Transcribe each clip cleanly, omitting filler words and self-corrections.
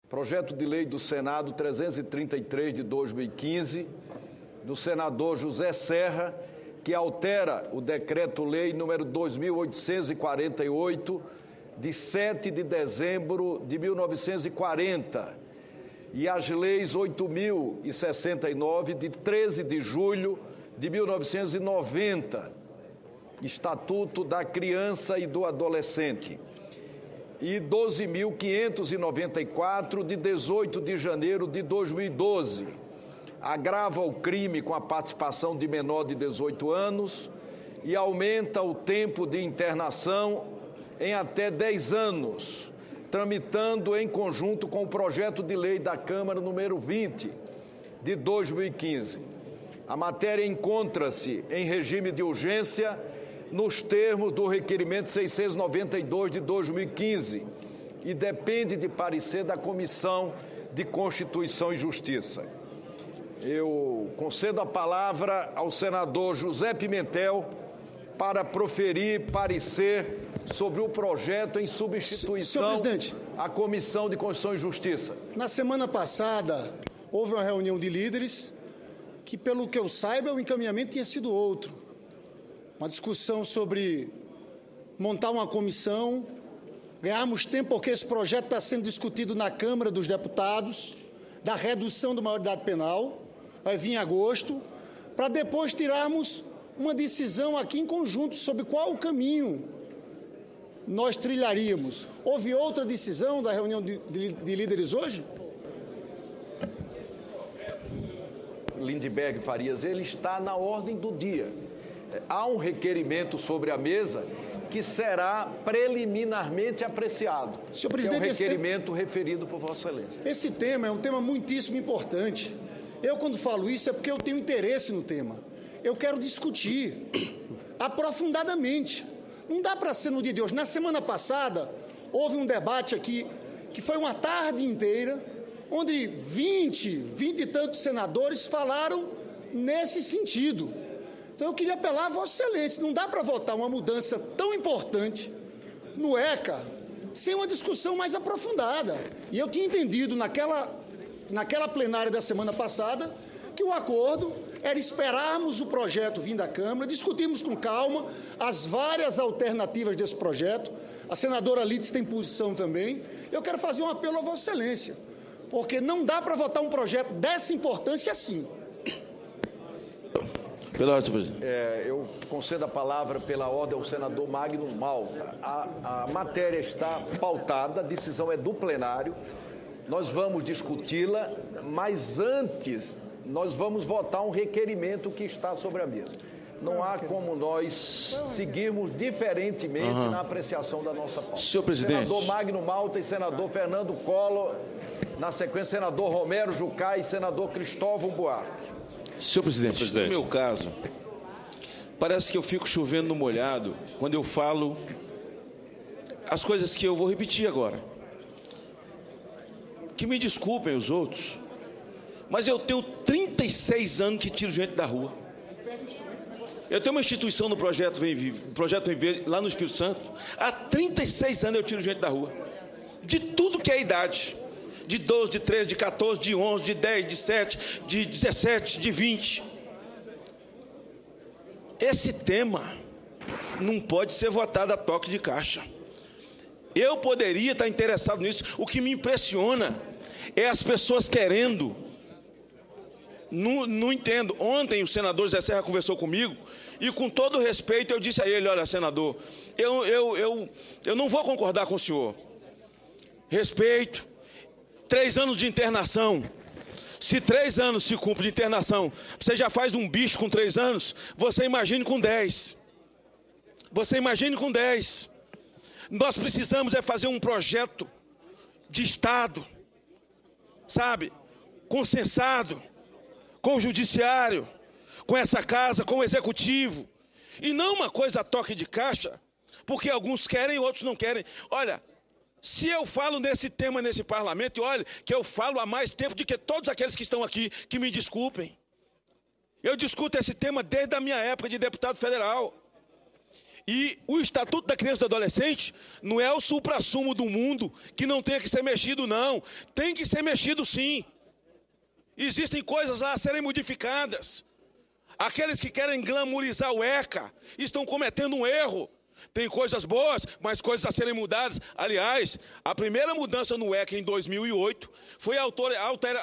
Projeto de lei do Senado 333 de 2015, do senador José Serra, que altera o decreto-lei número 2848, de 7 de dezembro de 1940, e as leis 8.069, de 13 de julho de 1990, Estatuto da Criança e do Adolescente, e 12.594, de 18 de janeiro de 2012, agrava o crime com a participação de menor de 18 anos e aumenta o tempo de internação em até 10 anos, tramitando em conjunto com o projeto de lei da Câmara número 20, de 2015. A matéria encontra-se em regime de urgência nos termos do requerimento 692 de 2015 e depende de parecer da Comissão de Constituição e Justiça. Eu concedo a palavra ao senador José Pimentel para proferir parecer sobre o projeto em substituição à Comissão de Constituição e Justiça. Na semana passada, houve uma reunião de líderes que, pelo que eu saiba, o encaminhamento tinha sido outro. Uma discussão sobre montar uma comissão, ganharmos tempo porque esse projeto está sendo discutido na Câmara dos Deputados, da redução da maioridade penal, vai vir em agosto, para depois tirarmos uma decisão aqui em conjunto sobre qual o caminho nós trilharíamos. Houve outra decisão da reunião de líderes hoje? Lindbergh Farias, ele está na ordem do dia. Há um requerimento sobre a mesa que será preliminarmente apreciado. Senhor presidente, é um requerimento referido por Vossa Excelência. Esse tema é um tema muitíssimo importante. Eu, quando falo isso, é porque eu tenho interesse no tema. Eu quero discutir aprofundadamente. Não dá para ser no dia de hoje. Na semana passada, houve um debate aqui que foi uma tarde inteira, onde 20 e tantos senadores falaram nesse sentido. Então, eu queria apelar a Vossa Excelência. Não dá para votar uma mudança tão importante no ECA sem uma discussão mais aprofundada. E eu tinha entendido naquela plenária da semana passada que o acordo era esperarmos o projeto vir da Câmara, discutirmos com calma as várias alternativas desse projeto. A senadora Lides tem posição também. Eu quero fazer um apelo a Vossa Excelência, porque não dá para votar um projeto dessa importância assim. Pela ordem, senhor presidente. Eu concedo a palavra pela ordem ao senador Magno Malta. A matéria está pautada, a decisão é do plenário, nós vamos discuti-la, mas antes nós vamos votar um requerimento que está sobre a mesa. Não há como nós seguirmos diferentemente na apreciação da nossa pauta. Senhor presidente. Senador Magno Malta e senador Fernando Collor, na sequência, senador Romero Jucá e senador Cristóvão Buarque. Senhor presidente, no meu caso, parece que eu fico chovendo no molhado quando eu falo as coisas que eu vou repetir agora. Que me desculpem os outros, mas eu tenho 36 anos que tiro gente da rua. Eu tenho uma instituição no Projeto Vem Ver, lá no Espírito Santo. Há 36 anos eu tiro gente da rua. De tudo que é idade. De 12, de 13, de 14, de 11, de 10, de 7, de 17, de 20. Esse tema não pode ser votado a toque de caixa. Eu poderia estar interessado nisso. O que me impressiona é as pessoas querendo. Não entendo. Ontem o senador José Serra conversou comigo e, com todo respeito, eu disse a ele: olha, senador, eu não vou concordar com o senhor. Respeito. 3 anos de internação. Se 3 anos se cumpre de internação, você já faz um bicho com 3 anos, você imagine com 10. Você imagine com 10. Nós precisamos é fazer um projeto de Estado, sabe, consensado, com o Judiciário, com essa Casa, com o Executivo, e não uma coisa a toque de caixa, porque alguns querem e outros não querem. Olha, se eu falo nesse tema nesse parlamento, e olha, que eu falo há mais tempo do que todos aqueles que estão aqui, que me desculpem. Eu discuto esse tema desde a minha época de deputado federal. E o Estatuto da Criança e do Adolescente não é o suprassumo do mundo que não tenha que ser mexido, não. Tem que ser mexido, sim. Existem coisas lá a serem modificadas. Aqueles que querem glamourizar o ECA estão cometendo um erro. Tem coisas boas, mas coisas a serem mudadas. Aliás, a primeira mudança no ECA em 2008 foi a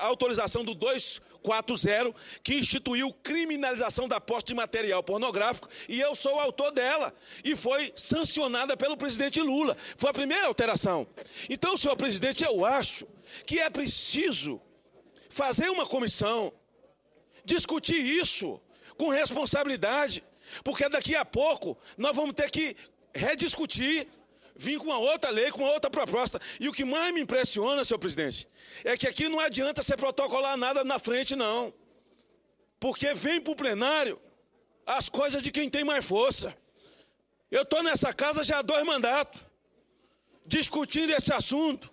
autorização do 240, que instituiu criminalização da posse de material pornográfico, e eu sou o autor dela. E foi sancionada pelo presidente Lula. Foi a primeira alteração. Então, senhor presidente, eu acho que é preciso fazer uma comissão, discutir isso com responsabilidade, porque daqui a pouco nós vamos ter que rediscutir, vir com uma outra lei, com uma outra proposta. E o que mais me impressiona, senhor presidente, é que aqui não adianta você protocolar nada na frente, não. Porque vem para o plenário as coisas de quem tem mais força. Eu estou nessa casa já há 2 mandatos, discutindo esse assunto,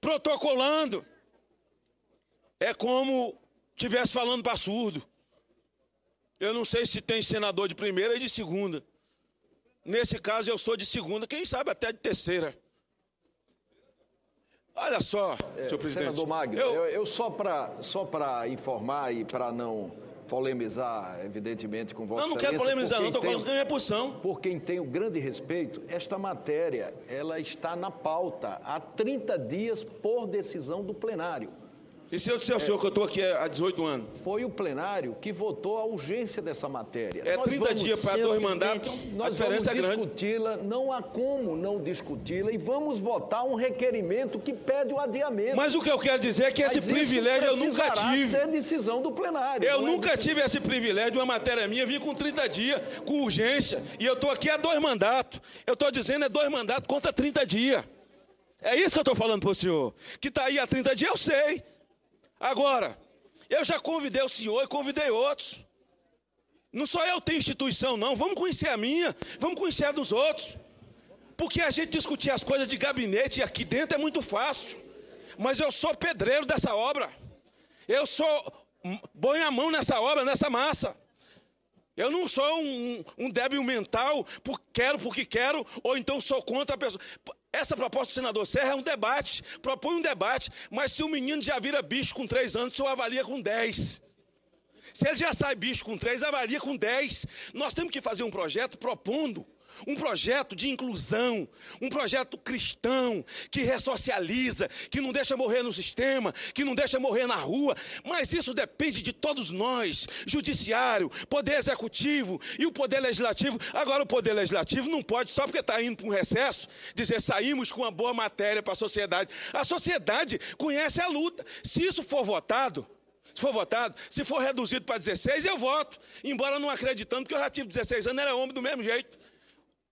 protocolando. É como estivesse falando para surdo. Eu não sei se tem senador de primeira e de segunda. Nesse caso, eu sou de segunda, quem sabe até de terceira. Olha só, senhor presidente. Senador Magno, eu só para informar e para não polemizar, evidentemente, com Vossa Excelência... Não quero polemizar, não, estou colocando a minha posição. Por quem tem o grande respeito, esta matéria, ela está na pauta há 30 dias por decisão do plenário. E se eu disser ao senhor que eu estou aqui há 18 anos? Foi o plenário que votou a urgência dessa matéria. É 30 dias para 2 mandatos, a diferença é grande. Nós vamos discuti-la, não há como não discuti-la, e vamos votar um requerimento que pede o adiamento. Mas o que eu quero dizer é que esse privilégio eu nunca tive. Ser decisão do plenário. Eu nunca tive esse privilégio de uma matéria minha vir com 30 dias, com urgência, e eu estou aqui há 2 mandatos. Eu estou dizendo 2 mandatos contra 30 dias. É isso que eu estou falando para o senhor. Que está aí há 30 dias, eu sei. Agora, eu já convidei o senhor e convidei outros. Não só eu tenho instituição, não. Vamos conhecer a minha, vamos conhecer a dos outros. Porque a gente discutir as coisas de gabinete aqui dentro é muito fácil. Mas eu sou pedreiro dessa obra. Eu sou ponho a mão nessa obra, nessa massa. Eu não sou um débil mental, porque quero, ou então sou contra a pessoa. Essa proposta do senador Serra é um debate, propõe um debate, mas se o menino já vira bicho com 3 anos, o senhor avalia com 10. Se ele já sai bicho com 3, avalia com 10. Nós temos que fazer um projeto propondo um projeto de inclusão, um projeto cristão, que ressocializa, que não deixa morrer no sistema, que não deixa morrer na rua. Mas isso depende de todos nós, judiciário, poder executivo e o poder legislativo. Agora o poder legislativo não pode, só porque está indo para um recesso, dizer saímos com uma boa matéria para a sociedade. A sociedade conhece a luta. Se isso for votado, se for reduzido para 16, eu voto. Embora não acreditando, porque eu já tive 16 anos, era homem do mesmo jeito.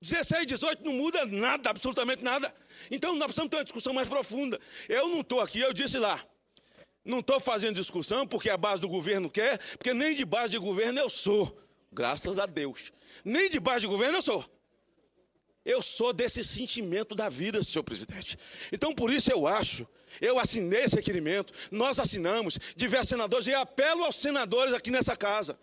16, 18 não muda nada, absolutamente nada. Então nós precisamos ter uma discussão mais profunda. Eu não estou aqui, eu disse lá, não estou fazendo discussão porque a base do governo quer, porque nem de base de governo eu sou, graças a Deus. Nem de base de governo eu sou. Eu sou desse sentimento da vida, senhor presidente. Então por isso eu assinei esse requerimento, nós assinamos, diversos senadores, e apelo aos senadores aqui nessa casa.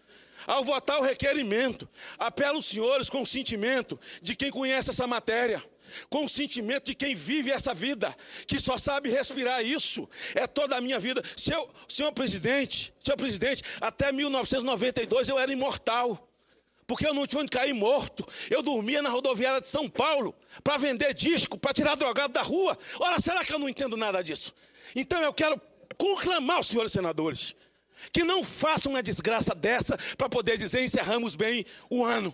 Ao votar o requerimento, apelo aos senhores com o sentimento de quem conhece essa matéria, com o sentimento de quem vive essa vida, que só sabe respirar isso, é toda a minha vida. Senhor presidente, até 1992 eu era imortal, porque eu não tinha onde cair morto. Eu dormia na rodoviária de São Paulo, para vender disco, para tirar drogado da rua. Ora, será que eu não entendo nada disso? Então eu quero conclamar os senhores senadores, que não façam uma desgraça dessa para poder dizer encerramos bem o ano.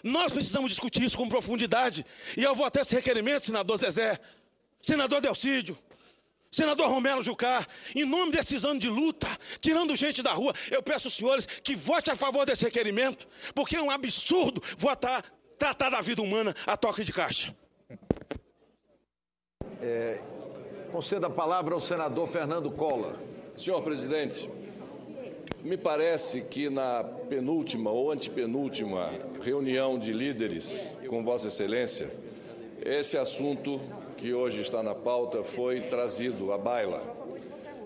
Nós precisamos discutir isso com profundidade. E eu vou até esse requerimento, senador Zezé, senador Delcídio, senador Romero Jucá, em nome desses anos de luta, tirando gente da rua, eu peço aos senhores que votem a favor desse requerimento, porque é um absurdo tratar da vida humana a toque de caixa. Conceda a palavra ao senador Fernando Collor. Senhor presidente, me parece que na penúltima ou antepenúltima reunião de líderes com Vossa Excelência, esse assunto que hoje está na pauta foi trazido à baila.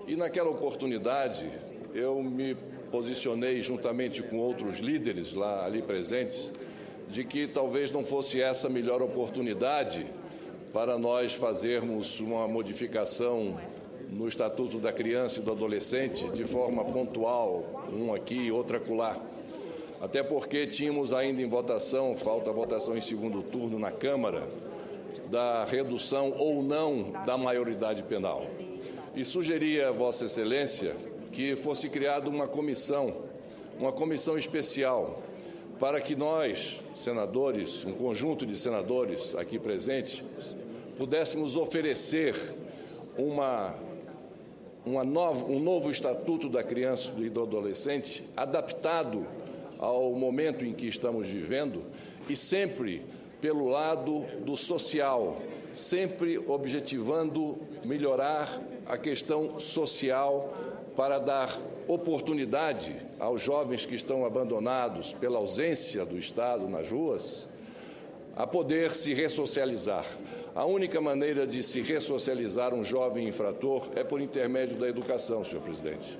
E naquela oportunidade eu me posicionei juntamente com outros líderes ali presentes, de que talvez não fosse essa a melhor oportunidade para nós fazermos uma modificação no Estatuto da Criança e do Adolescente de forma pontual, um aqui, outro acolá. Até porque tínhamos ainda em votação, falta votação em segundo turno na Câmara, da redução ou não da maioridade penal. E sugeria a Vossa Excelência que fosse criada uma comissão especial, para que nós, senadores, um conjunto de senadores aqui presentes, pudéssemos oferecer um novo Estatuto da Criança e do Adolescente, adaptado ao momento em que estamos vivendo e sempre pelo lado do social, sempre objetivando melhorar a questão social para dar oportunidade aos jovens que estão abandonados pela ausência do Estado nas ruas a poder se ressocializar. A única maneira de se ressocializar um jovem infrator é por intermédio da educação, senhor presidente.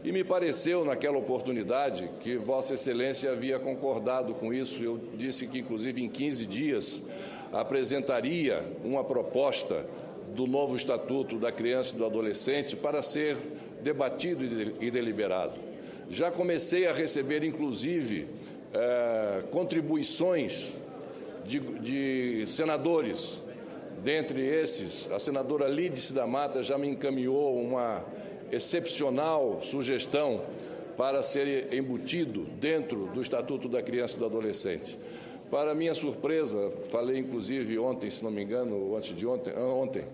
E me pareceu, naquela oportunidade, que Vossa Excelência havia concordado com isso. Eu disse que, inclusive, em 15 dias, apresentaria uma proposta do novo Estatuto da Criança e do Adolescente para ser debatido e deliberado. Já comecei a receber, inclusive, contribuições de senadores. Dentre esses, a senadora Lídice da Mata já me encaminhou uma excepcional sugestão para ser embutido dentro do Estatuto da Criança e do Adolescente. Para minha surpresa, falei inclusive ontem, se não me engano, ontem,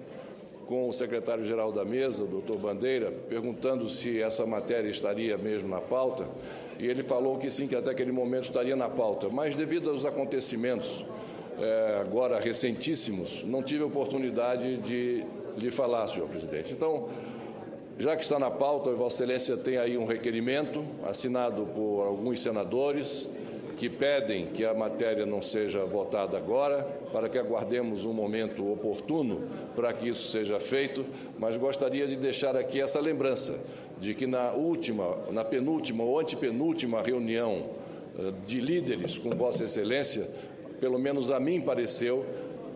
com o secretário-geral da mesa, o doutor Bandeira, perguntando se essa matéria estaria mesmo na pauta, e ele falou que sim, que até aquele momento estaria na pauta, mas devido aos acontecimentos agora recentíssimos, não tive a oportunidade de lhe falar, senhor presidente. Então, já que está na pauta, Vossa Excelência tem aí um requerimento assinado por alguns senadores que pedem que a matéria não seja votada agora, para que aguardemos um momento oportuno para que isso seja feito, mas gostaria de deixar aqui essa lembrança de que na penúltima ou antepenúltima reunião de líderes com Vossa Excelência, pelo menos a mim pareceu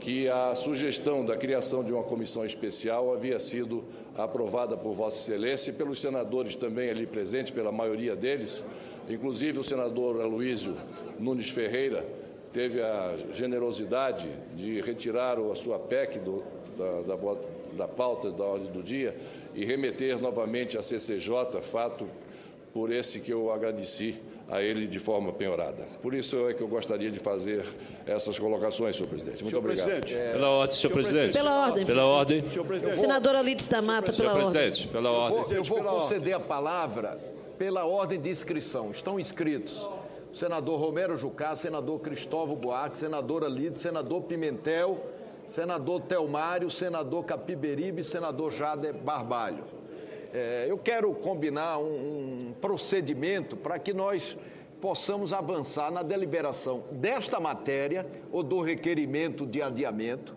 que a sugestão da criação de uma comissão especial havia sido aprovada por Vossa Excelência e pelos senadores também ali presentes, pela maioria deles, inclusive o senador Aloísio Nunes Ferreira teve a generosidade de retirar a sua PEC da pauta da ordem do dia e remeter novamente à CCJ, fato por esse que eu agradeci a ele de forma penhorada. Por isso é que eu gostaria de fazer essas colocações, senhor presidente. Muito obrigado. Pela ordem, senhor presidente. Pela ordem. Pela ordem. Senadora Lídice da Mata, pela ordem. Senhor presidente, pela ordem. Eu vou conceder a palavra pela ordem de inscrição. Estão inscritos o senador Romero Jucá, senador Cristóvão Buarque, senadora Lídice, senador Pimentel, senador Telmário, senador Capiberibe e senador Jader Barbalho. Eu quero combinar um procedimento para que nós possamos avançar na deliberação desta matéria ou do requerimento de adiamento,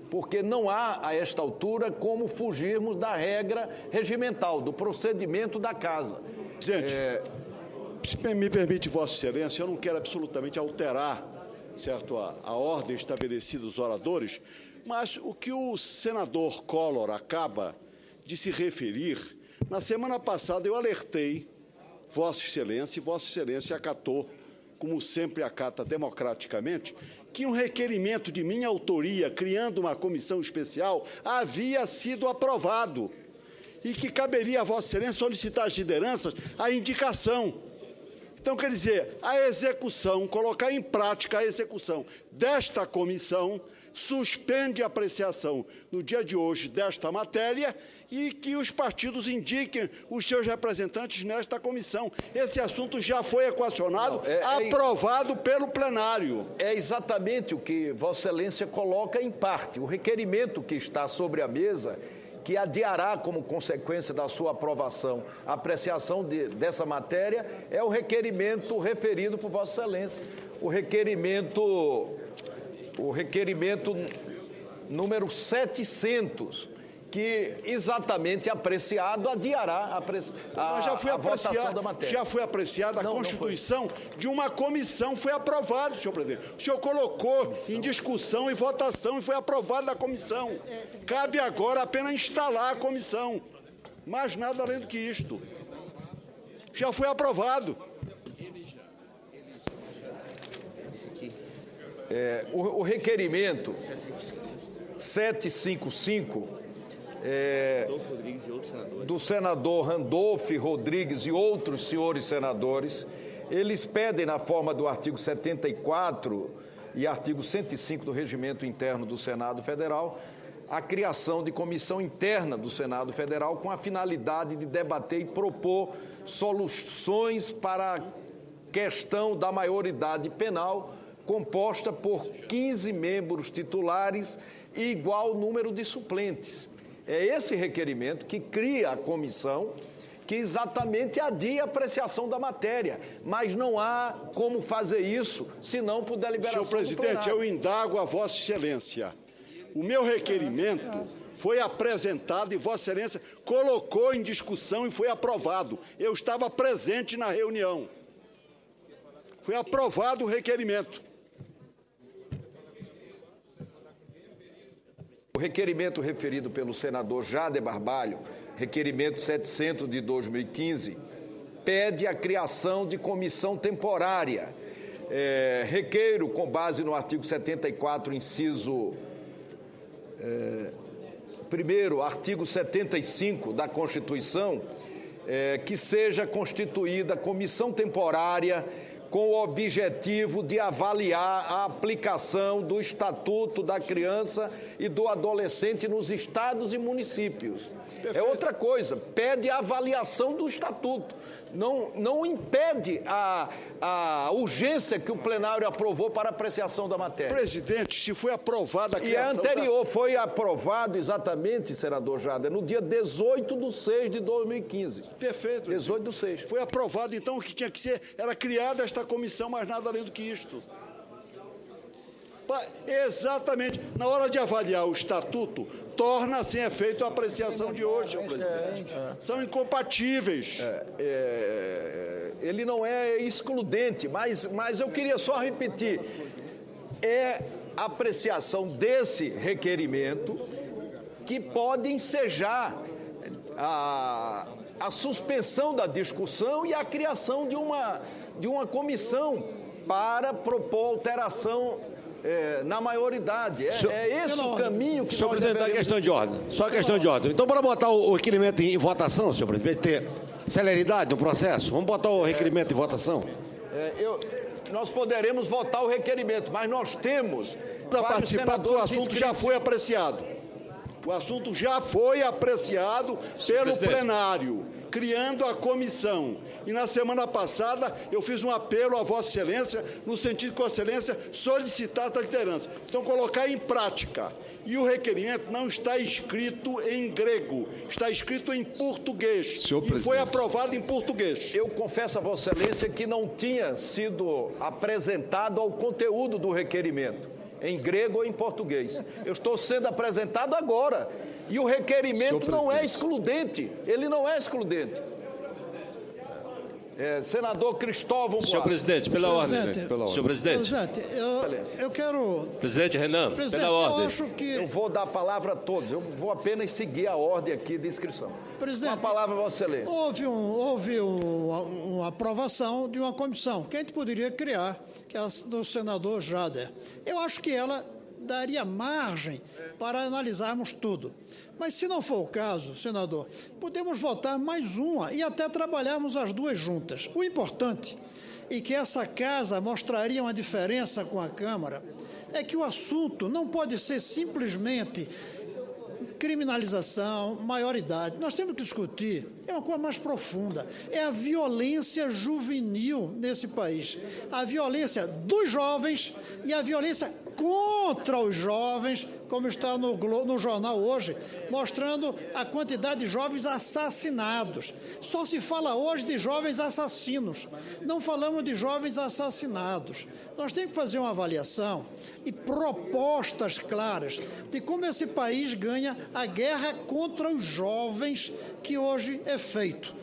porque não há, a esta altura, como fugirmos da regra regimental, do procedimento da Casa. Presidente, se me permite, Vossa Excelência, eu não quero absolutamente alterar, certo, a ordem estabelecida dos oradores, mas o que o senador Collor acaba de se referir, na semana passada eu alertei Vossa Excelência, e Vossa Excelência acatou, como sempre acata democraticamente, que um requerimento de minha autoria, criando uma comissão especial, havia sido aprovado e que caberia a Vossa Excelência solicitar às lideranças a indicação. Então, quer dizer, a execução, colocar em prática a execução desta comissão, suspende a apreciação no dia de hoje desta matéria e que os partidos indiquem os seus representantes nesta comissão. Esse assunto já foi equacionado, aprovado pelo plenário. É exatamente o que Vossa Excelência coloca em parte. O requerimento que está sobre a mesa, que adiará como consequência da sua aprovação a apreciação dessa matéria, é o requerimento referido por Vossa Excelência. O requerimento número 700, que, exatamente apreciado, adiará a votação da matéria. Já foi apreciada a constituição de uma comissão, foi aprovado, senhor presidente. O senhor colocou em discussão e votação e foi aprovado na comissão. Cabe agora apenas instalar a comissão. Mais nada além do que isto. Já foi aprovado. O requerimento 755 do senador Randolfo Rodrigues e outros senhores senadores, eles pedem, na forma do artigo 74 e artigo 105 do Regimento Interno do Senado Federal, a criação de comissão interna do Senado Federal com a finalidade de debater e propor soluções para a questão da maioridade penal, composta por 15 membros titulares e igual número de suplentes. É esse requerimento que cria a comissão, que exatamente adia a apreciação da matéria, mas não há como fazer isso, senão por deliberação do plenário. Senhor presidente, eu indago a Vossa Excelência. O meu requerimento foi apresentado e Vossa Excelência colocou em discussão e foi aprovado. Eu estava presente na reunião. Foi aprovado o requerimento. O requerimento referido pelo senador Jader Barbalho, requerimento 700 de 2015, pede a criação de comissão temporária. Requeiro, com base no artigo 74, inciso 1º, artigo 75 da Constituição, que seja constituída comissão temporária com o objetivo de avaliar a aplicação do Estatuto da Criança e do Adolescente nos estados e municípios. Perfeito. É outra coisa, pede a avaliação do Estatuto. Não impede a urgência que o plenário aprovou para apreciação da matéria. Presidente, se foi aprovada a criação... E a anterior foi aprovado exatamente, senador Jader, no dia 18/6/2015. Perfeito. 18/6. Foi aprovado, então, o que tinha que ser era criada esta comissão, mas nada além do que isto. Exatamente. Na hora de avaliar o Estatuto, torna-se em efeito a apreciação de hoje, senhor presidente. São incompatíveis. Ele não é excludente, mas eu queria só repetir. É a apreciação desse requerimento que pode ensejar a suspensão da discussão e a criação de uma comissão para propor alteração na maioridade. É esse o caminho que senhor presidente, a questão de ordem. Só a questão de ordem. Então, para botar o requerimento em votação, senhor presidente, ter celeridade no processo, vamos botar o requerimento em votação? Nós poderemos votar o requerimento, mas nós temos... participar do assunto já foi apreciado. O assunto já foi apreciado pelo plenário, criando a comissão. E na semana passada eu fiz um apelo a Vossa Excelência, no sentido que Vossa Excelência solicitasse a liderança. Então, colocar em prática. E o requerimento não está escrito em grego, está escrito em português. E foi aprovado em português. Eu confesso a Vossa Excelência que não tinha sido apresentado ao conteúdo do requerimento, em grego ou em português. Eu estou sendo apresentado agora. E o requerimento não é excludente. Ele não é excludente. Senador Cristóvão Buarque. Senhor presidente, pela ordem. Senhor presidente. Eu quero... Presidente Renan, pela ordem. Eu acho que... Eu vou dar a palavra a todos. Eu vou apenas seguir a ordem aqui de inscrição. Presidente, uma palavra, Vossa Excelência. Houve uma aprovação de uma comissão que a gente poderia criar, que é a do senador Jader. Eu acho que ela daria margem para analisarmos tudo. Mas, se não for o caso, senador, podemos votar mais uma e até trabalharmos as duas juntas. O importante, e que essa casa mostraria uma diferença com a Câmara, é que o assunto não pode ser simplesmente criminalização, maioridade. Nós temos que discutir, é uma coisa mais profunda, é a violência juvenil nesse país. A violência dos jovens e a violência contra os jovens, como está no jornal hoje, mostrando a quantidade de jovens assassinados. Só se fala hoje de jovens assassinos, não falamos de jovens assassinados. Nós temos que fazer uma avaliação e propostas claras de como esse país ganha a guerra contra os jovens que hoje é feito.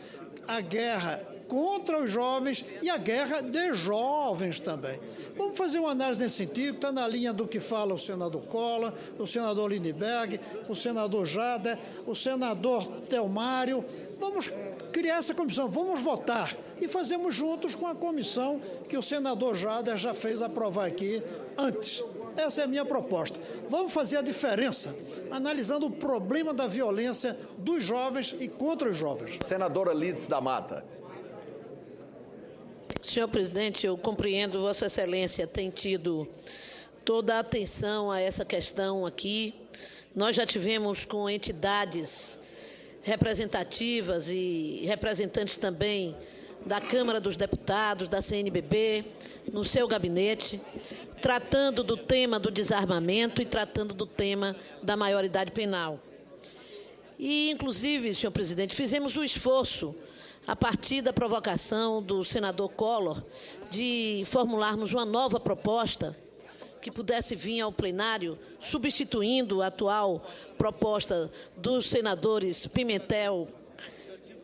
A guerra contra os jovens e a guerra de jovens também. Vamos fazer uma análise nesse sentido, está na linha do que fala o senador Collor, o senador Lindbergh, o senador Jader, o senador Telmário. Vamos criar essa comissão, vamos votar e fazemos juntos com a comissão que o senador Jader já fez aprovar aqui antes. Essa é a minha proposta. Vamos fazer a diferença, analisando o problema da violência dos jovens e contra os jovens. Senadora Lides da Mata. Senhor presidente, eu compreendo, Vossa Excelência tem tido toda a atenção a essa questão aqui. Nós já tivemos com entidades representativas e representantes também da Câmara dos Deputados, da CNBB, no seu gabinete, tratando do tema do desarmamento e tratando do tema da maioridade penal. E, inclusive, senhor presidente, fizemos um esforço, a partir da provocação do senador Collor, de formularmos uma nova proposta que pudesse vir ao plenário, substituindo a atual proposta dos senadores Pimentel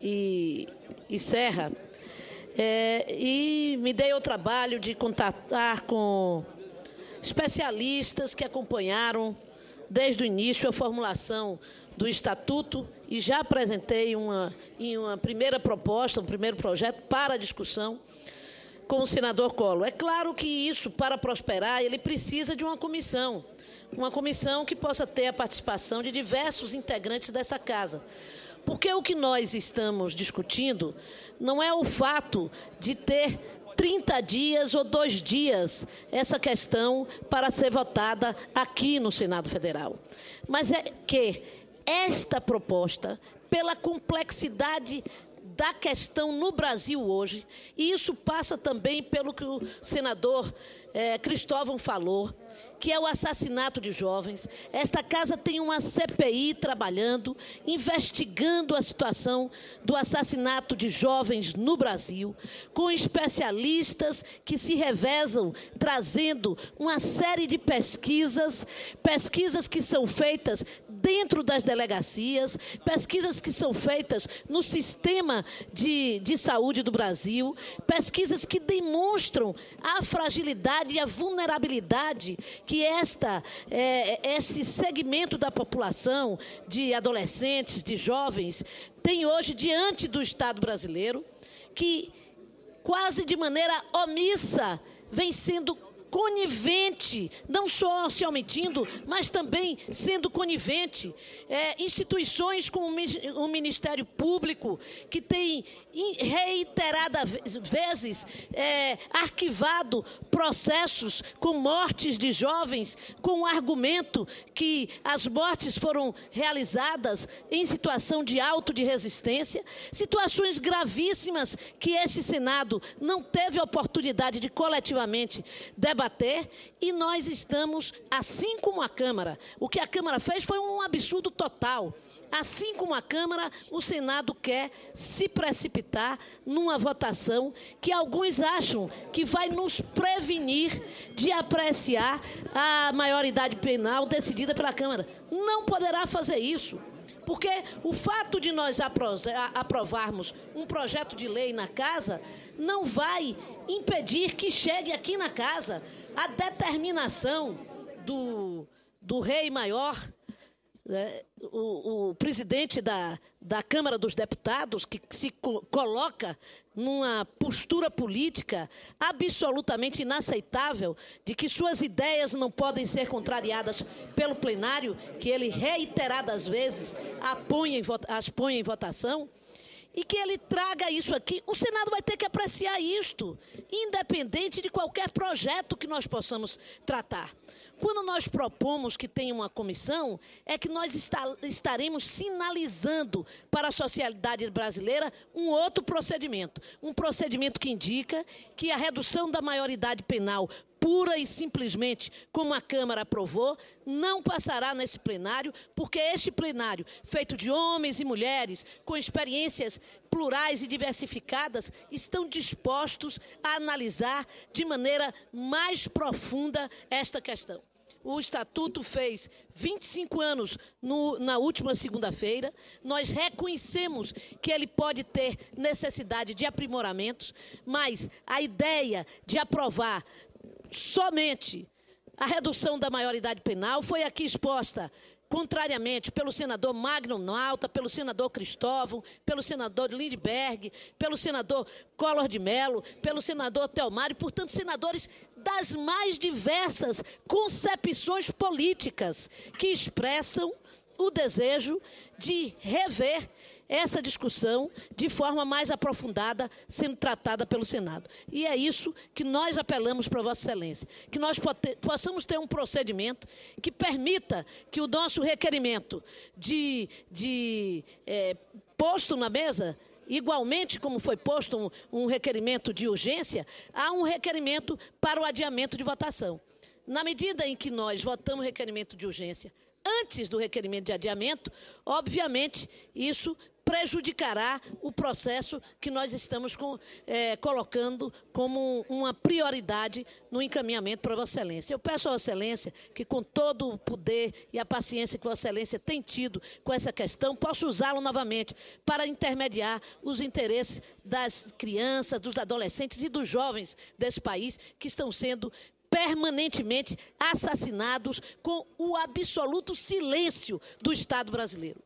e Serra, e me dei ao trabalho de contatar com especialistas que acompanharam desde o início a formulação do Estatuto e já apresentei uma primeira proposta, um primeiro projeto para discussão com o senador Collor. É claro que isso, para prosperar, ele precisa de uma comissão que possa ter a participação de diversos integrantes dessa casa. Porque o que nós estamos discutindo não é o fato de ter 30 dias ou 2 dias essa questão para ser votada aqui no Senado Federal. Mas é que esta proposta, pela complexidade da questão no Brasil hoje, e isso passa também pelo que o senador Cristóvão falou, que é o assassinato de jovens. Esta casa tem uma CPI trabalhando, investigando a situação do assassinato de jovens no Brasil, com especialistas que se revezam, trazendo uma série de pesquisas que são feitas dentro das delegacias, pesquisas que são feitas no sistema de saúde do Brasil, pesquisas que demonstram a fragilidade e a vulnerabilidade que esse segmento da população, de adolescentes, de jovens, tem hoje diante do Estado brasileiro, que quase de maneira omissa vem sendo conivente, não só se omitindo, mas também sendo conivente. Instituições como o Ministério Público, que tem reiteradas vezes arquivado processos com mortes de jovens, com o argumento que as mortes foram realizadas em situação de auto de resistência, situações gravíssimas que esse Senado não teve a oportunidade de coletivamente debater, e nós estamos, assim como a Câmara, o que a Câmara fez foi um absurdo total. Assim como a Câmara, o Senado quer se precipitar numa votação que alguns acham que vai nos prevenir de apreciar a maioridade penal decidida pela Câmara. Não poderá fazer isso. Porque o fato de nós aprovarmos um projeto de lei na casa não vai impedir que chegue aqui na casa a determinação do rei maior, o presidente da Câmara dos Deputados, que se coloca numa postura política absolutamente inaceitável, de que suas ideias não podem ser contrariadas pelo plenário, que ele reiteradas vezes as põe em votação, e que ele traga isso aqui. O Senado vai ter que apreciar isto, independente de qualquer projeto que nós possamos tratar. Quando nós propomos que tenha uma comissão, é que nós estaremos sinalizando para a sociedade brasileira um outro procedimento. Um procedimento que indica que a redução da maioridade penal pura e simplesmente como a Câmara aprovou, não passará nesse plenário, porque este plenário, feito de homens e mulheres com experiências plurais e diversificadas, estão dispostos a analisar de maneira mais profunda esta questão. O Estatuto fez 25 anos na última segunda-feira. Nós reconhecemos que ele pode ter necessidade de aprimoramentos, mas a ideia de aprovar somente a redução da maioridade penal foi aqui exposta, contrariamente, pelo senador Magno Malta, pelo senador Cristóvão, pelo senador Lindbergh, pelo senador Collor de Mello, pelo senador Telmário, portanto, senadores das mais diversas concepções políticas que expressam o desejo de rever essa discussão de forma mais aprofundada, sendo tratada pelo Senado. E é isso que nós apelamos para Vossa Excelência, que nós possamos ter um procedimento que permita que o nosso requerimento posto na mesa, igualmente como foi posto um requerimento de urgência, há um requerimento para o adiamento de votação. Na medida em que nós votamos o requerimento de urgência antes do requerimento de adiamento, obviamente, isso prejudicará o processo que nós estamos colocando como uma prioridade no encaminhamento para Vossa Excelência. Eu peço a Vossa Excelência que, com todo o poder e a paciência que Vossa Excelência tem tido com essa questão, possa usá-lo novamente para intermediar os interesses das crianças, dos adolescentes e dos jovens desse país que estão sendo permanentemente assassinados com o absoluto silêncio do Estado brasileiro.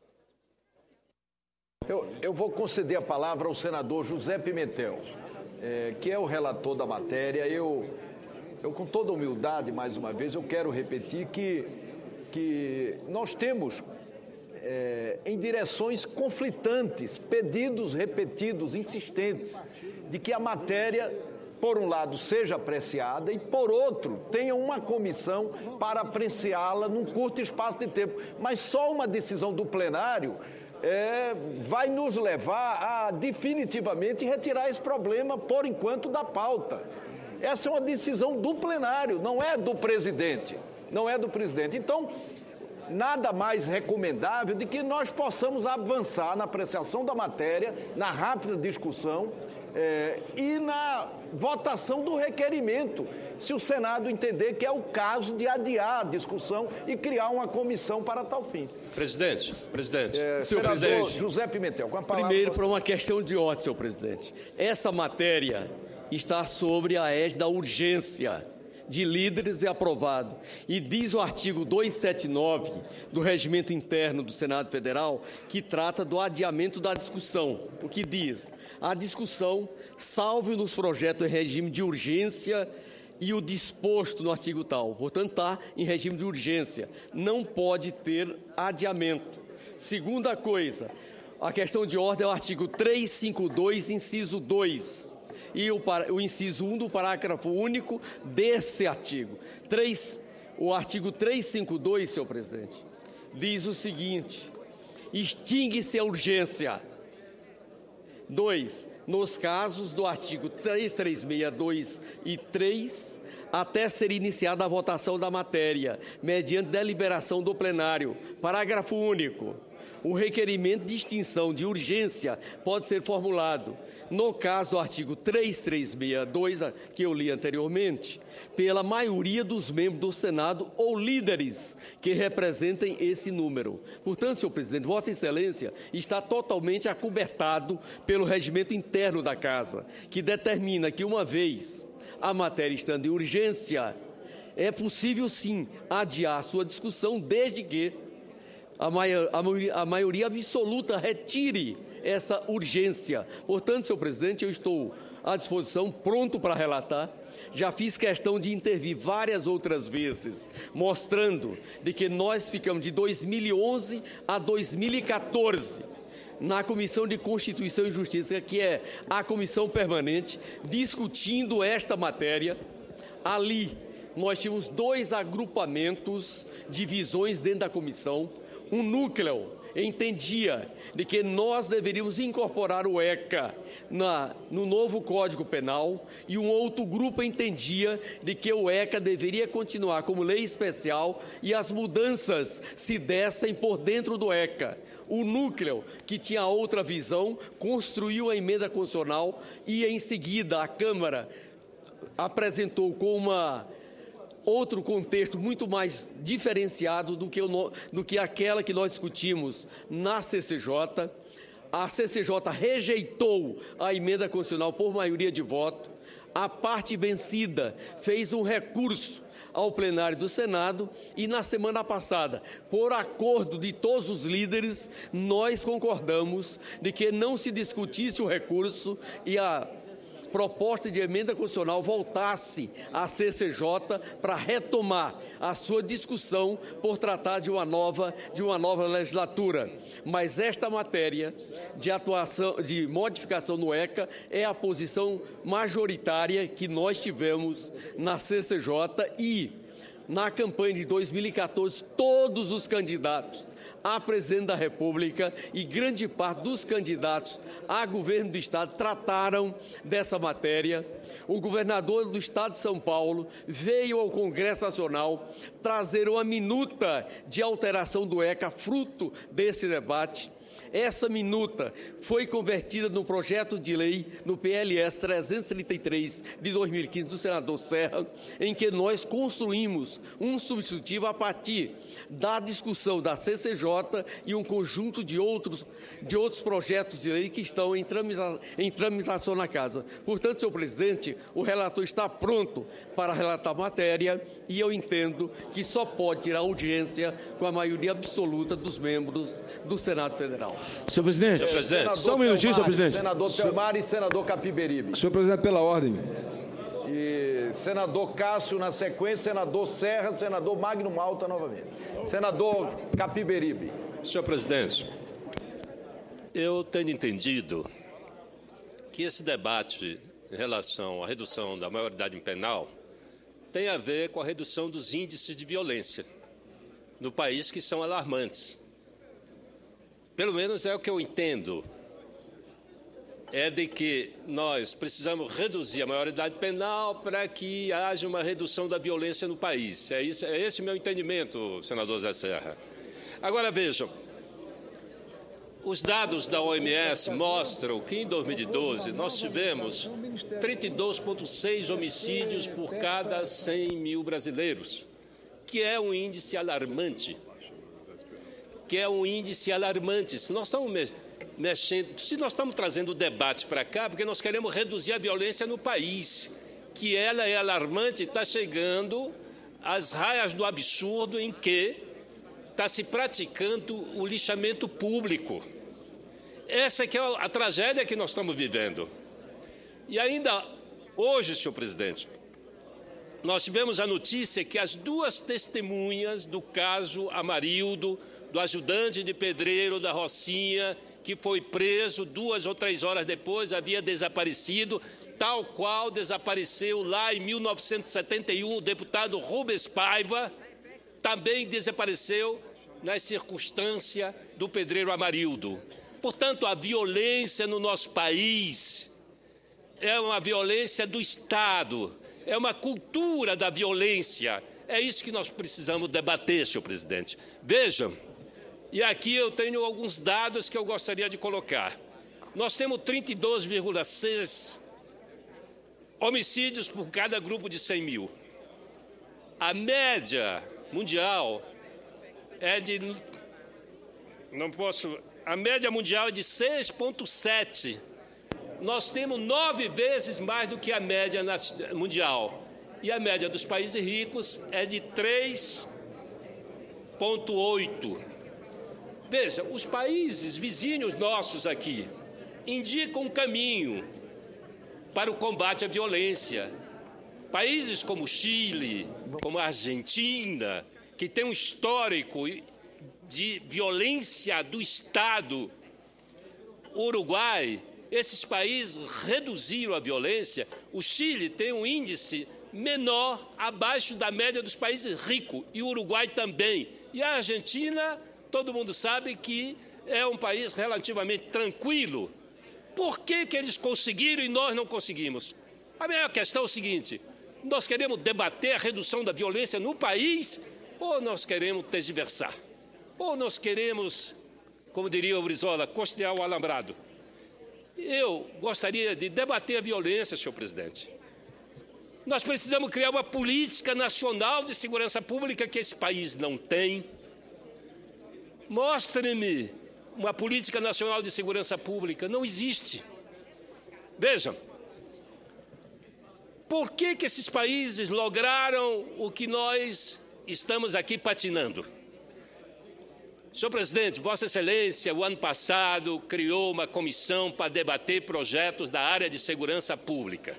Eu vou conceder a palavra ao senador José Pimentel, que é o relator da matéria. Eu, com toda humildade, mais uma vez, eu quero repetir que nós temos, em direções conflitantes, pedidos repetidos, insistentes, de que a matéria, por um lado, seja apreciada e, por outro, tenha uma comissão para apreciá-la num curto espaço de tempo. Mas só uma decisão do plenário vai nos levar a definitivamente retirar esse problema, por enquanto, da pauta. Essa é uma decisão do plenário, não é do presidente. Não é do presidente. Então, nada mais recomendável de que nós possamos avançar na apreciação da matéria, na rápida discussão e na votação do requerimento, se o Senado entender que é o caso de adiar a discussão e criar uma comissão para tal fim. Presidente. Senhor presidente. José Pimentel, com a palavra. Primeiro, para uma questão de ordem, senhor presidente. Essa matéria está sobre a égide da urgência de líderes e aprovado. E diz o artigo 279 do Regimento Interno do Senado Federal que trata do adiamento da discussão. O que diz? A discussão, salvo nos projetos em regime de urgência e o disposto no artigo tal. Portanto, está em regime de urgência. Não pode ter adiamento. Segunda coisa, a questão de ordem é o artigo 352, inciso 2. E o inciso 1 do parágrafo único desse artigo. O artigo 352, senhor presidente, diz o seguinte: extingue-se a urgência. 2. Nos casos do artigo 336, 2 e 3, até ser iniciada a votação da matéria, mediante deliberação do plenário. Parágrafo único. O requerimento de extinção de urgência pode ser formulado, no caso do artigo 336, 2, que eu li anteriormente, pela maioria dos membros do Senado ou líderes que representem esse número. Portanto, senhor presidente, Vossa Excelência está totalmente acobertado pelo regimento interno da Casa, que determina que, uma vez a matéria estando em urgência, é possível, sim, adiar sua discussão, desde que a maioria absoluta retire essa urgência. Portanto, senhor presidente, eu estou à disposição, pronto para relatar. Já fiz questão de intervir várias outras vezes, mostrando de que nós ficamos de 2011 a 2014 na Comissão de Constituição e Justiça, que é a comissão permanente, discutindo esta matéria. Ali, nós tínhamos 2 agrupamentos de visões dentro da comissão, um núcleo entendia de que nós deveríamos incorporar o ECA no novo Código Penal, e um outro grupo entendia de que o ECA deveria continuar como lei especial e as mudanças se dessem por dentro do ECA. O núcleo, que tinha outra visão, construiu a emenda constitucional e, em seguida, a Câmara apresentou com outro contexto muito mais diferenciado do que aquela que nós discutimos na CCJ. A CCJ rejeitou a emenda constitucional por maioria de voto. A parte vencida fez um recurso ao plenário do Senado e, na semana passada, por acordo de todos os líderes, nós concordamos de que não se discutisse o recurso e a proposta de emenda constitucional voltasse à CCJ para retomar a sua discussão por tratar de uma nova legislatura. Mas esta matéria de modificação no ECA é a posição majoritária que nós tivemos na CCJ e, na campanha de 2014, todos os candidatos a presidente da República e grande parte dos candidatos a governo do Estado trataram dessa matéria. O governador do Estado de São Paulo veio ao Congresso Nacional trazer uma minuta de alteração do ECA, fruto desse debate. Essa minuta foi convertida no projeto de lei, no PLS 333 de 2015, do senador Serra, em que nós construímos um substitutivo a partir da discussão da CCJ e um conjunto de outros projetos de lei que estão em tramitação na Casa. Portanto, senhor presidente, o relator está pronto para relatar a matéria e eu entendo que só pode tirar audiência com a maioria absoluta dos membros do Senado Federal. Senhor presidente, só um minutinho, senhor presidente. Senador Telmar e senador Capiberibe. Senhor presidente, pela ordem. E senador Cássio na sequência, senador Serra, senador Magno Malta novamente. Senador Capiberibe. Senhor presidente, eu tenho entendido que esse debate em relação à redução da maioridade penal tem a ver com a redução dos índices de violência no país, que são alarmantes. Pelo menos é o que eu entendo, é de que nós precisamos reduzir a maioridade penal para que haja uma redução da violência no país. É esse meu entendimento, senador Zé Serra. Agora, vejam, os dados da OMS mostram que em 2012 nós tivemos 32,6 homicídios por cada 100 mil brasileiros, que é um índice alarmante. Se nós estamos trazendo o debate para cá, porque nós queremos reduzir a violência no país, que ela é alarmante, está chegando às raias do absurdo em que está se praticando o lixamento público. Essa que é a tragédia que nós estamos vivendo. E ainda hoje, senhor presidente, nós tivemos a notícia que as duas testemunhas do caso Amarildo, do ajudante de pedreiro da Rocinha, que foi preso 2 ou 3 horas depois, havia desaparecido, tal qual desapareceu lá em 1971 o deputado Rubens Paiva, também desapareceu nas circunstâncias do pedreiro Amarildo. Portanto, a violência no nosso país é uma violência do Estado, é uma cultura da violência. É isso que nós precisamos debater, senhor presidente. Vejam, e aqui eu tenho alguns dados que eu gostaria de colocar. Nós temos 32,6 homicídios por cada grupo de 100 mil. A média mundial é de... A média mundial é de 6,7. Nós temos 9 vezes mais do que a média mundial. E a média dos países ricos é de 3,8. Veja, os países vizinhos nossos aqui indicam um caminho para o combate à violência. Países como Chile, como a Argentina, que tem um histórico de violência do Estado, Uruguai, esses países reduziram a violência. O Chile tem um índice menor, abaixo da média dos países ricos, e o Uruguai também. E a Argentina todo mundo sabe que é um país relativamente tranquilo. Por que eles conseguiram e nós não conseguimos? A minha questão é o seguinte: nós queremos debater a redução da violência no país ou nós queremos tergiversar? Ou nós queremos, como diria o Brizola, costear o alambrado? Eu gostaria de debater a violência, senhor presidente. Nós precisamos criar uma política nacional de segurança pública que esse país não tem. Mostre-me uma política nacional de segurança pública. Não existe. Vejam, por que esses países lograram o que nós estamos aqui patinando? Senhor presidente, Vossa Excelência, o ano passado, criou uma comissão para debater projetos da área de segurança pública.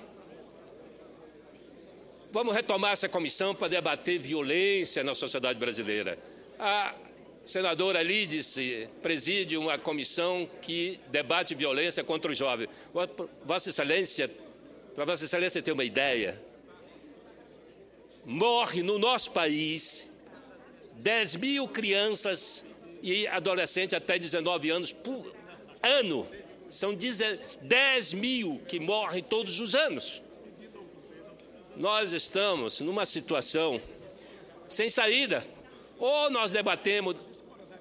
Vamos retomar essa comissão para debater violência na sociedade brasileira. A senadora Lídice preside uma comissão que debate violência contra os jovens. Vossa Excelência, para Vossa Excelência ter uma ideia, morre no nosso país 10.000 crianças e adolescentes até 19 anos por ano. São 10.000 que morrem todos os anos. Nós estamos numa situação sem saída. Ou nós debatemos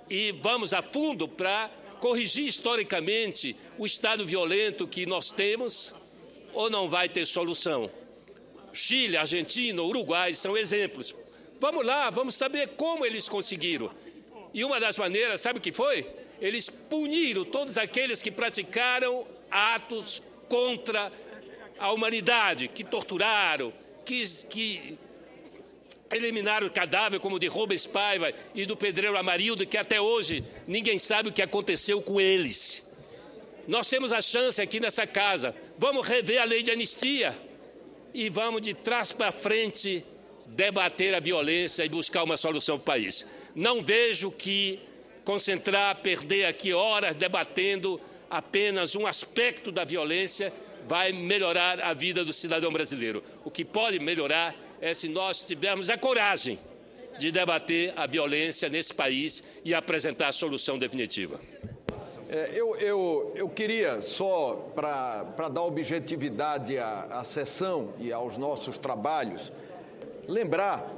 e vamos a fundo para corrigir historicamente o estado violento que nós temos, ou não vai ter solução. Chile, Argentina, Uruguai são exemplos. Vamos lá, vamos saber como eles conseguiram. E uma das maneiras, sabe o que foi? Eles puniram todos aqueles que praticaram atos contra a humanidade, que torturaram, que eliminaram o cadáver, como o de Rubens Paiva e do pedreiro Amarildo, que até hoje ninguém sabe o que aconteceu com eles. Nós temos a chance aqui nessa casa. Vamos rever a lei de anistia e vamos de trás para frente debater a violência e buscar uma solução para o país. Não vejo que concentrar, perder aqui horas debatendo apenas um aspecto da violência vai melhorar a vida do cidadão brasileiro. O que pode melhorar é se nós tivermos a coragem de debater a violência nesse país e apresentar a solução definitiva. Eu queria, só para dar objetividade à sessão e aos nossos trabalhos, lembrar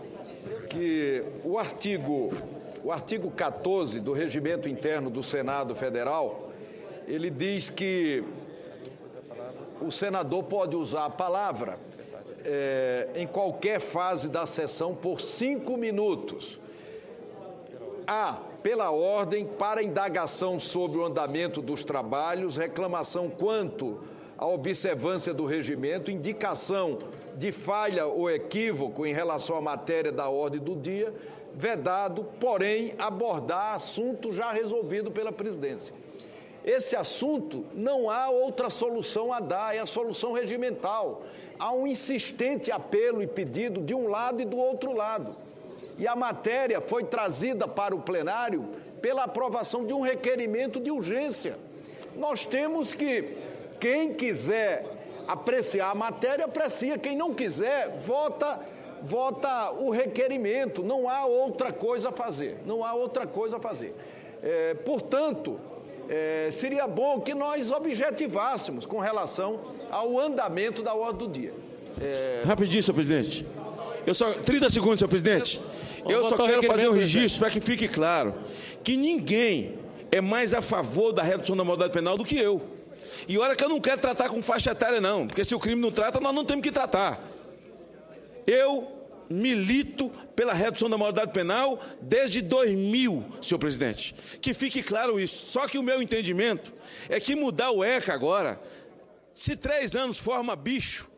que o artigo 14 do Regimento Interno do Senado Federal, ele diz que o senador pode usar a palavra em qualquer fase da sessão por 5 minutos. Pela ordem, para indagação sobre o andamento dos trabalhos, reclamação quanto à observância do regimento, indicação de falha ou equívoco em relação à matéria da ordem do dia, vedado, porém, abordar assunto já resolvido pela presidência. Esse assunto não há outra solução a dar, é a solução regimental. Há um insistente apelo e pedido de um lado e do outro lado. E a matéria foi trazida para o plenário pela aprovação de um requerimento de urgência. Nós temos que, quem quiser apreciar a matéria, aprecia. Quem não quiser, vota o requerimento. Não há outra coisa a fazer. Não há outra coisa a fazer. Portanto, seria bom que nós objetivássemos com relação ao andamento da ordem do dia. Rapidinho, senhor presidente. 30 segundos, senhor presidente. Eu só quero fazer um registro para que fique claro que ninguém é mais a favor da redução da moralidade penal do que eu. E olha que eu não quero tratar com faixa etária, não, porque se o crime não trata, nós não temos que tratar. Eu milito pela redução da moralidade penal desde 2000, senhor presidente. Que fique claro isso. Só que o meu entendimento é que mudar o ECA agora, se 3 anos forma bicho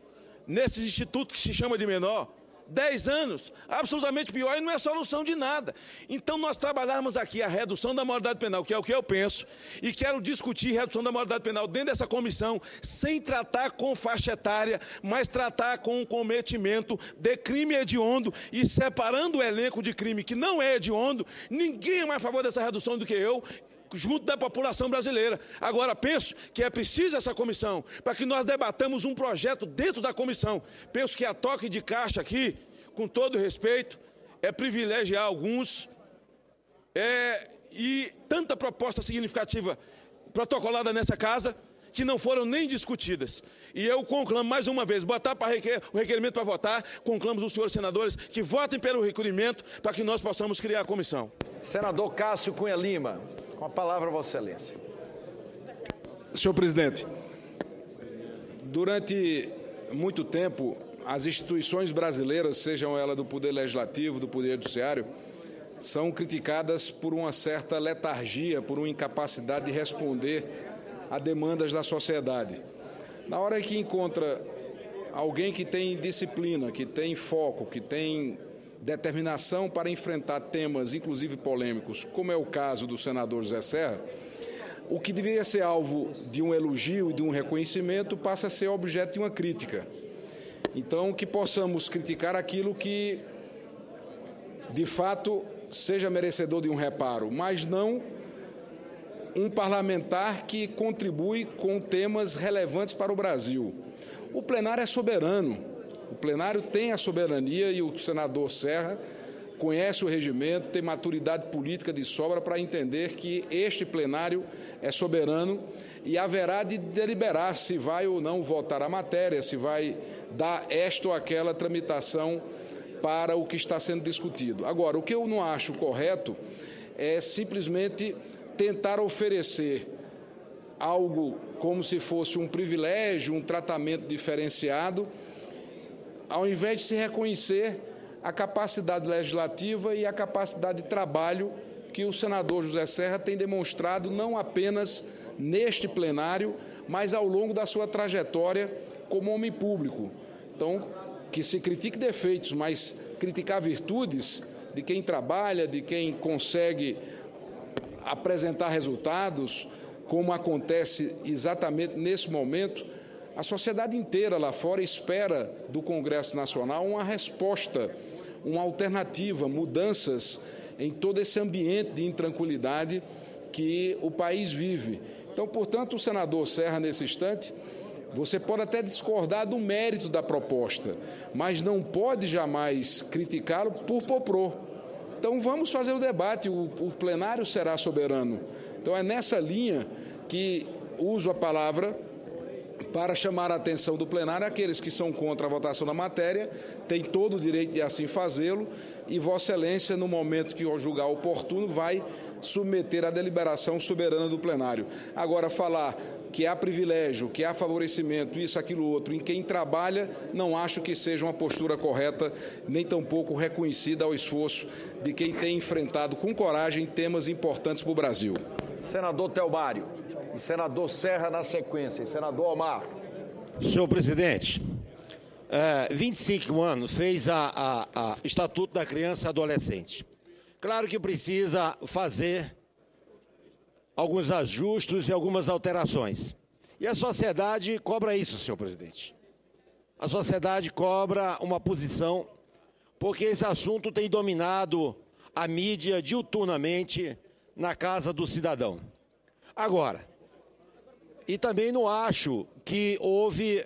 nesses institutos que se chama de menor, 10 anos, absolutamente pior, e não é solução de nada. Então, nós trabalharmos aqui a redução da moralidade penal, que é o que eu penso, e quero discutir redução da moralidade penal dentro dessa comissão, sem tratar com faixa etária, mas tratar com o cometimento de crime hediondo e separando o elenco de crime que não é hediondo. Ninguém é mais a favor dessa redução do que eu, junto da população brasileira. Agora, penso que é preciso essa comissão para que nós debatamos um projeto dentro da comissão. Penso que a toque de caixa aqui, com todo respeito, é privilegiar alguns e tanta proposta significativa protocolada nessa casa que não foram nem discutidas. E eu conclamo mais uma vez, botar o requerimento para votar, conclamo os senhores senadores que votem pelo requerimento para que nós possamos criar a comissão. Senador Cássio Cunha Lima, com a palavra, Vossa Excelência. Senhor presidente, durante muito tempo, as instituições brasileiras, sejam elas do Poder Legislativo, do Poder Judiciário, são criticadas por uma certa letargia, por uma incapacidade de responder a demandas da sociedade. Na hora que encontra alguém que tem disciplina, que tem foco, que tem determinação para enfrentar temas, inclusive polêmicos, como é o caso do senador José Serra, o que deveria ser alvo de um elogio e de um reconhecimento passa a ser objeto de uma crítica. Então, que possamos criticar aquilo que, de fato, seja merecedor de um reparo, mas não um parlamentar que contribui com temas relevantes para o Brasil. O plenário é soberano, o plenário tem a soberania e o senador Serra conhece o regimento, tem maturidade política de sobra para entender que este plenário é soberano e haverá de deliberar se vai ou não votar a matéria, se vai dar esta ou aquela tramitação para o que está sendo discutido. Agora, o que eu não acho correto é simplesmente tentar oferecer algo como se fosse um privilégio, um tratamento diferenciado, ao invés de se reconhecer a capacidade legislativa e a capacidade de trabalho que o senador José Serra tem demonstrado não apenas neste plenário, mas ao longo da sua trajetória como homem público. Então, que se critique defeitos, mas criticar virtudes de quem trabalha, de quem consegue apresentar resultados, como acontece exatamente nesse momento, a sociedade inteira lá fora espera do Congresso Nacional uma resposta, uma alternativa, mudanças em todo esse ambiente de intranquilidade que o país vive. Então, portanto, o senador Serra, nesse instante, você pode até discordar do mérito da proposta, mas não pode jamais criticá-lo por poprô. Então, vamos fazer o debate, o plenário será soberano. Então, é nessa linha que uso a palavra para chamar a atenção do plenário aqueles que são contra a votação da matéria, têm todo o direito de assim fazê-lo, e Vossa Excelência, no momento que o julgar oportuno, vai submeter à deliberação soberana do plenário. Agora, falar que há privilégio, que há favorecimento, isso, aquilo, outro, em quem trabalha, não acho que seja uma postura correta, nem tampouco reconhecida ao esforço de quem tem enfrentado com coragem temas importantes para o Brasil. Senador Telmário, e senador Serra na sequência, e senador Omar. Senhor presidente, 25 anos fez a Estatuto da Criança e Adolescente. Claro que precisa fazer alguns ajustes e algumas alterações. E a sociedade cobra isso, senhor presidente. A sociedade cobra uma posição, porque esse assunto tem dominado a mídia diuturnamente na casa do cidadão. Agora, e também não acho que houve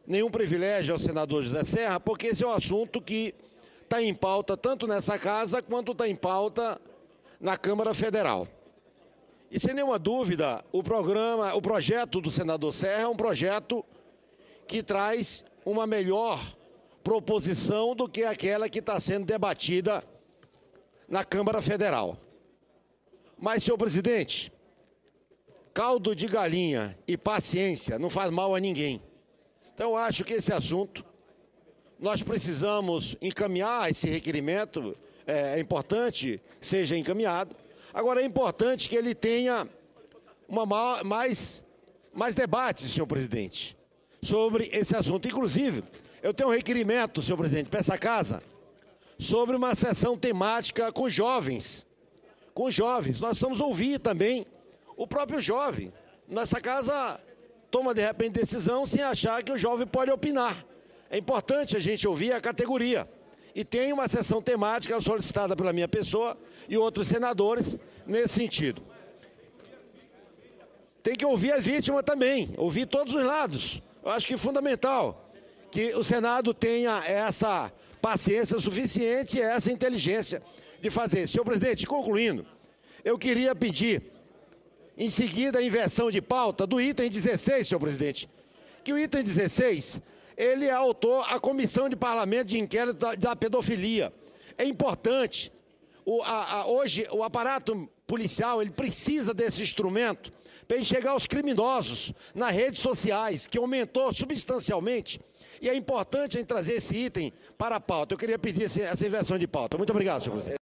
nenhum privilégio ao senador José Serra, porque esse é um assunto que está em pauta tanto nessa casa quanto está em pauta na Câmara Federal. E sem nenhuma dúvida, o projeto do senador Serra é um projeto que traz uma melhor proposição do que aquela que está sendo debatida na Câmara Federal. Mas, senhor presidente, caldo de galinha e paciência não faz mal a ninguém. Então, eu acho que esse assunto, nós precisamos encaminhar esse requerimento, é importante que seja encaminhado. Agora, é importante que ele tenha mais debates, senhor presidente, sobre esse assunto. Inclusive, eu tenho um requerimento, senhor presidente, para essa casa, sobre uma sessão temática com jovens. Com jovens. Nós vamos ouvir também o próprio jovem. Nossa casa toma, de repente, decisão sem achar que o jovem pode opinar. É importante a gente ouvir a categoria. E tem uma sessão temática solicitada pela minha pessoa e outros senadores nesse sentido. Tem que ouvir a vítima também, ouvir todos os lados. Eu acho que é fundamental que o Senado tenha essa paciência suficiente e essa inteligência de fazer. Senhor presidente, concluindo, eu queria pedir, em seguida, a inversão de pauta do item 16, senhor presidente, que o item 16, ele autor a Comissão de Parlamento de Inquérito da Pedofilia. É importante, hoje o aparato policial, ele precisa desse instrumento para enxergar os criminosos nas redes sociais, que aumentou substancialmente, e é importante a gente trazer esse item para a pauta. Eu queria pedir essa inversão de pauta. Muito obrigado, senhor presidente.